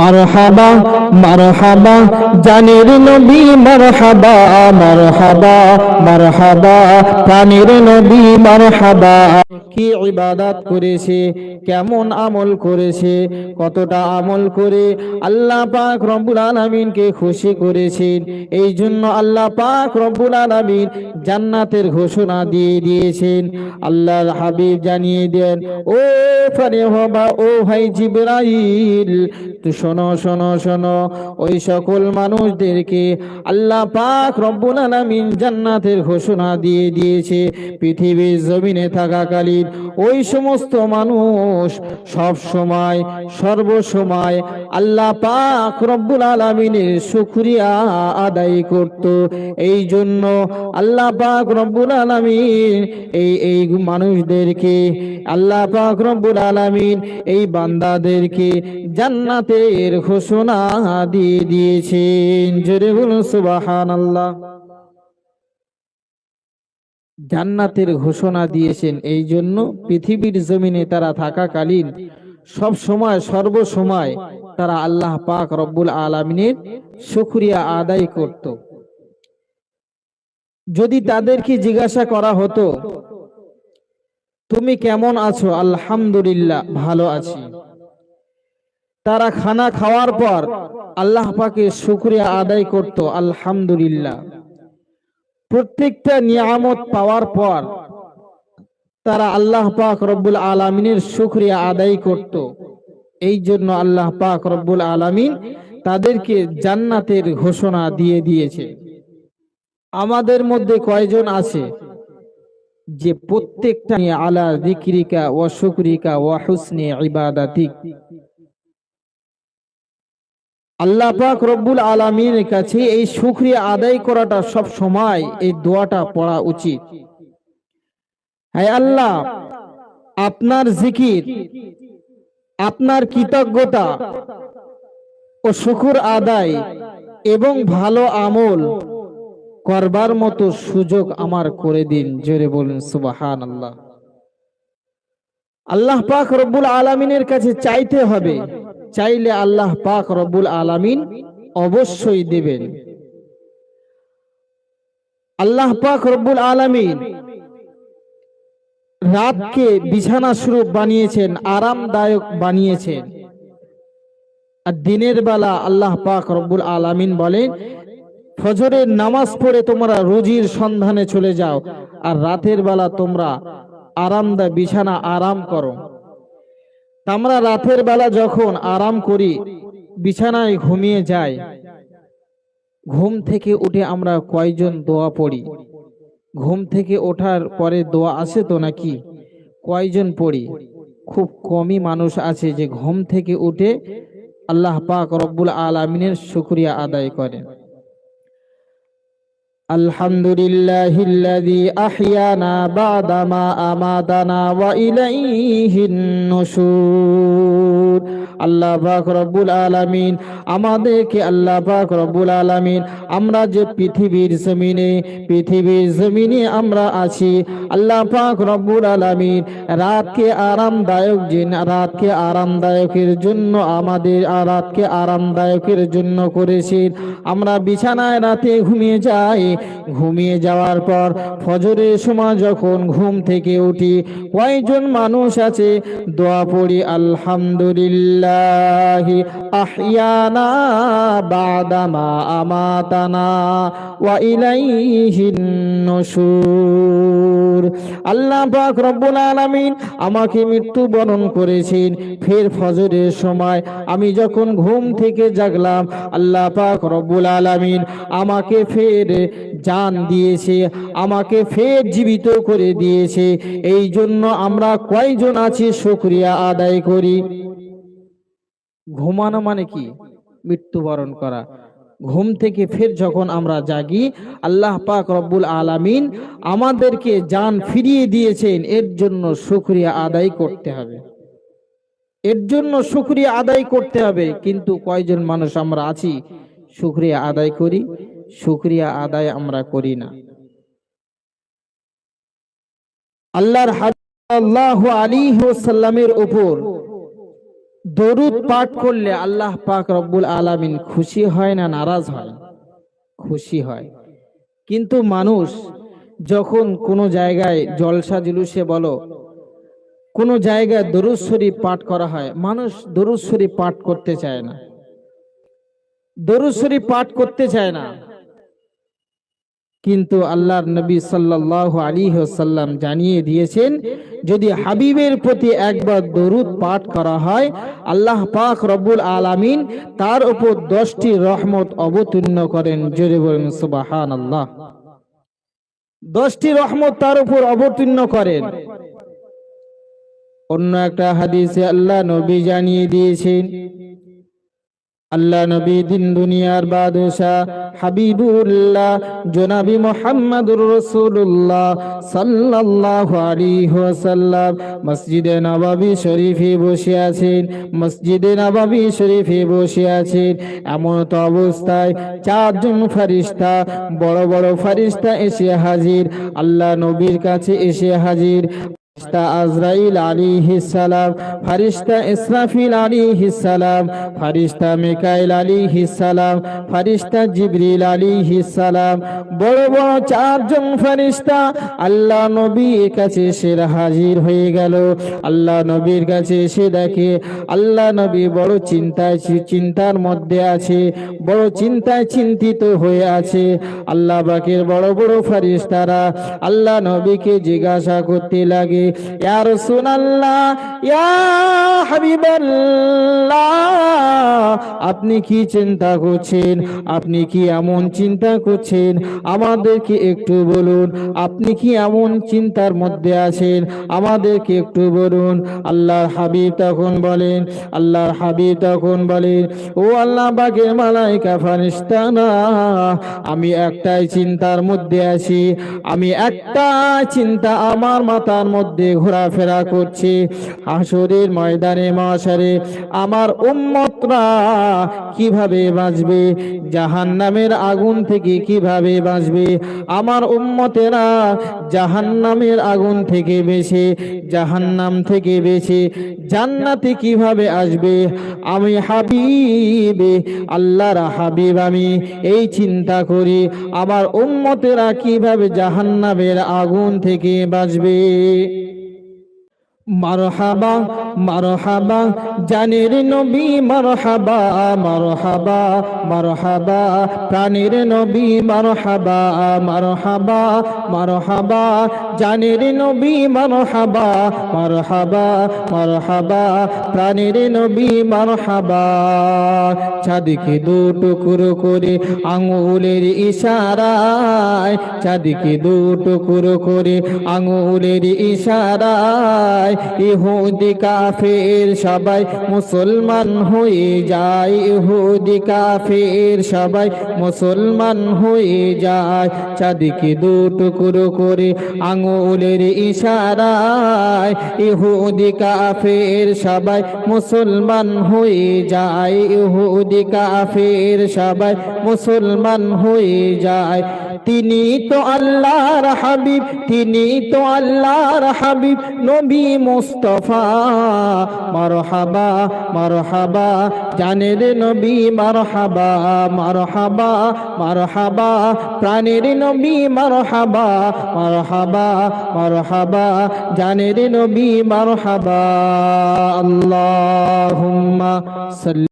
মারহাবা মারহাবা জানের নবী মারহাবা মারহাবা মারহাবা প্রাণের নবী মারহাবা। কি ইবাদত করেছে, কেমন আমল করেছে, কতটা আমল করে আল্লাহ পাক রব্বুল আলামিনকে খুশি করেছেন। এই জন্য আল্লাহ পাক রব্বুল আলামিন জান্নাতের ঘোষণা দিয়ে দিয়েছেন। আল্লাহর হাবিব জানিয়ে দেন, ও ফারেহবা, ও ভাই জিবরাইল, তো শোনো শোনো শোনো, ওই সকল মানুষদেরকে আল্লাহ পাক রব্বুল আলামিন জান্নাতের ঘোষণা দিয়ে দিয়েছে। পৃথিবীর জমিনে থাকাকালীন ওই সমস্ত মানুষ সব সময় সর্বসময় আল্লাহ পাক রব্বুল আলামিনের শুকরিয়া আদায় করত। এই জন্য আল্লাহ পাক রব্বুল আলামিন এই মানুষদেরকে আল্লাহ পাক রব্বুল আলামিন এই বান্দাদেরকে জান্নাতের ঘোষণা দিয়ে দিয়েছেন। জোরে বলুন সুবহানাল্লাহ। জান্নাতের ঘোষণা দিয়েছেন এই জন্য পৃথিবীর জমিনে তারা থাকাকালীন সব সময় সর্বসময় তারা আল্লাহ পাক রব্বুল আলামিনের শুকরিয়া আদায় করত। যদি তাদেরকে জিজ্ঞাসা করা হতো, তুমি কেমন আছো? আলহামদুলিল্লাহ, ভালো আছি। তারা খানা খাওয়ার পর আল্লাহ পাকের শুকরিয়া আদায় করত, আলহামদুলিল্লাহ। প্রত্যেকটা নিয়ামত পাওয়ার পর তারা আল্লাহ পাক রব্বুল আলামিনের শুকরিয়া আদায় করত। এই জন্য আল্লাহ পাক রব্বুল আলামিন তাদেরকে জান্নাতের ঘোষণা দিয়ে দিয়েছে। আমাদের মধ্যে কয়জন আছে যে প্রত্যেকটা আলা যিকরিকা ওয়া শুকরিকা ওয়া হুসনি ইবাদাতিক, আল্লাহ পাক রব্বুল আলামিনের কাছে এই শুকরিয়া আদায় করাটা সব সময় এই দোয়াটা পড়া উচিত। হে আল্লাহ, আপনার জিকির, আপনার কৃতজ্ঞতা ও শুকর আদায় এবং ভালো আমল করবার মতো সুযোগ আমার করে দিন। জোরে বলুন সুবহানাল্লাহ। আল্লাহ পাক রব্বুল আলামিনের কাছে চাইতে হবে, চাইলে আল্লাহ পাক রব্বুল আলামিন অবশ্যই দেবেন। আল্লাহ পাক রব্বুল আলামিন রাতকে বিছানা স্বরূপ বানিয়েছেন, আরামদায়ক বানিয়েছেন। আর দিনের বেলা আল্লাহ পাক রব্বুল আলামিন বলেন, ফজরের নামাজ পড়ে তোমরা রুজির সন্ধানে চলে যাও, আর রাতের বেলা তোমরা আরামদায়ক বিছানা আরাম করো। আমরা রাতের বেলা যখন আরাম করি, বিছানায় ঘুমিয়ে যাই, ঘুম থেকে উঠে আমরা কয়জন দোয়া পড়ি? ঘুম থেকে ওঠার পরে দোয়া আসে তো নাকি? কয়জন পড়ি? খুব কমই মানুষ আছে যে ঘুম থেকে উঠে আল্লাহ পাক রব্বুল আলামিনের শুকরিয়া আদায় করে। আলহামদুলিল্লাহিল্লাযী আহইয়ানা বা'দা মা আমাতানা ওয়া ইলাইহিন নুশুর। আল্লাহ পাক রব্বুল আলামিন আমাদেরকে, আল্লাহ পাক রব্বুল আলামিন আমরা যে পৃথিবীর জমিনে আমরা আছি, আল্লাহ পাক রব্বুল আলামিন রাতকে আরামদায়কের জন্য আমাদের রাতকে আরামদায়কের জন্য করেছেন। আমরা বিছানায় রাতে ঘুমিয়ে যাই, ঘুমিয়ে যাওয়ার পর ফজরের সময় যখন ঘুম থেকে উঠি, কয়জন মানুষ আছে দোয়া পড়ি, আলহামদুলিল্লাহি আহইয়ানা বা'দা মা আমাতানা ওয়া ইলাইহিন নুশুর। আল্লাহ পাক রব্বুল আলামিন আমাকে মৃত্যুবরণ করেছেন, ফের ফজরের সময় আমি যখন ঘুম থেকে জাগলাম, আল্লাহ পাক রব্বুল আলামিন আমাকে ফের জান দিয়েছে, আমাকে ফের জীবিত করে দিয়েছে। এই জন্য আমরা কয়জন আছি শুকরিয়া আদায় করি? ঘুমানো মানে কি? মৃত্যুবরণ করা। ঘুম থেকে ফের যখন আমরা জাগি, আল্লাহ পাক রব্বুল আলামিন আমাদেরকে জান ফিরিয়ে দিয়েছেন, এর জন্য শুকরিয়া আদায় করতে হবে। এর জন্য শুকরিয়া আদায় করতে হবে। কিন্তু কয়জন মানুষ আমরা আছি শুকরিয়া আদায় করি? শুকরিয়া আদায় আমরা করি না। আল্লাহর হাবিব সাল্লাল্লাহু আলাইহি ওয়াসাল্লামের উপর দরুদ পাঠ করলে আল্লাহ পাক রব্বুল আলামিন খুশি হয় না নারাজ হয়? খুশি হয়। কিন্তু মানুষ যখন কোনো জায়গায় জলসা জুলুসে বলো, কোনো জায়গায় দরুদ শরীফ পাঠ করা হয়, মানুষ দরুদ শরীফ পাঠ করতে চায় না, দরুদ শরীফ পাঠ করতে চায় না। কিন্তু আল্লাহর নবী সাল্লাল্লাহু আলাইহি ওয়াসাল্লাম জানিয়ে দিয়েছেন, যদি হাবিবের প্রতি একবার দরুদ পাঠ করা হয়, আল্লাহ পাক রব্বুল আলামিন তার উপর 10টি রহমত অবতীর্ণ করেন। জোরে বলেন সুবহানাল্লাহ। 10টি রহমত তার উপর অবতীর্ণ করেন। অন্য একটা হাদিসে আল্লাহ নবী জানিয়ে দিয়েছেন, আল্লাহ নবী দিন দুনিয়ার বাদশা হাবিবুল্লাহ জনাবি মুহাম্মদুর রাসূলুল্লাহ সাল্লাল্লাহু আলাইহি ওয়াসাল্লাম মসজিদে নববী শরীফে বসে আছেন। মসজিদে নববী শরীফে বসে আছেন, এমন তো অবস্থায় 4জন ফেরেশতা, বড় বড় ফেরেশতা এসে হাজির, আল্লাহ নবীর কাছে এসে হাজির। ফেরেশতা আজরাইল আলাইহিস সালাম, ফেরেশতা ইসরাফিল আলাইহিস সালাম, ফেরেশতা মিকাইল আলাইহিস সালাম, ফেরেশতা জিবরিল আলাইহিস সালাম, বড় বড় 4জন ফেরেশতা আল্লাহ নবীর কাছে এসে হাজির হয়ে গেল। আল্লাহ নবীর কাছে এসে দেখে আল্লাহ নবী বড় চিন্তার মধ্যে আছে, বড় চিন্তায় চিন্তিত হয়ে আছে। আল্লাহ পাকের বড় বড় ফেরেশতারা আল্লাহ নবীকে জিজ্ঞাসা করতে লাগে, ইয়া রাসূলুল্লাহ, ইয়া হাবিবাল্লাহ, আপনি কি চিন্তা করছেন? আপনি কি এমন চিন্তা করছেন? আমাদেরকে একটু বলুন, আপনি কি এমন চিন্তার মধ্যে আছেন? আমাদেরকে একটু বলুন। আল্লাহর হাবিব তখন বলেন, আল্লাহর হাবিব তখন বলেন, ও আল্লাহ পাকের মালায়েকা ফেরেশতারা, আমি একটাই চিন্তার মধ্যে আছি, আমি একটা চিন্তা আমার মাথার মধ্যে ঘোরাফেরা করছে। হাসরের ময়দানে মাশারে আমার উম্মতরা কিভাবে বাঁচবে, জাহান্নামের আগুন থেকে কিভাবে বাঁচবে, আমার উম্মতেরা জাহান্নামের আগুন থেকে বেঁচে, জাহান্নাম থেকে বেঁচে জান্নাতে কিভাবে আসবে। আমি হাবিবে আল্লাহর হাবিব, আমি এই চিন্তা করি আমার উম্মতেরা কিভাবে জাহান্নামের আগুন থেকে বাঁচবে। মারহাবা মারহাবা জানের নবী, মারহাবা মারহাবা মারহাবা প্রাণের নবী, মারহাবা মারহাবা মারহাবা জানের নবী, মারহাবা মারহাবা মারহাবা প্রাণের নবী, মারহাবা। চাঁদকে দু টুকরো করে আঙুলের ইশারায়, চাঁদকে দু টুকরো করে আঙুলের ইশারায় ইহুদি কাফের সবাই মুসলমান হয়ে যায়, ইহুদি কাফের সবাই মুসলমান হয়ে যায়। চাঁদকে দু টুকরো করে আঙুলের ইশারায় ইহুদি কাফের সবাই মুসলমান হয়ে যায়, ইহুদি কাফের সবাই মুসলমান হয়ে যায়। তিনি তো আল্লাহর হাবিব, তিনি তো আল্লাহর হাবিব নবী মুস্তাফা, মারহাবা মারহাবা জানের নবী, মারহাবা মারহাবা মারহাবা প্রাণের নবী, মারহাবা মারহাবা মারহাবা জানের নবী, মারহাবা। আল্লাহুম্মা সাল্লি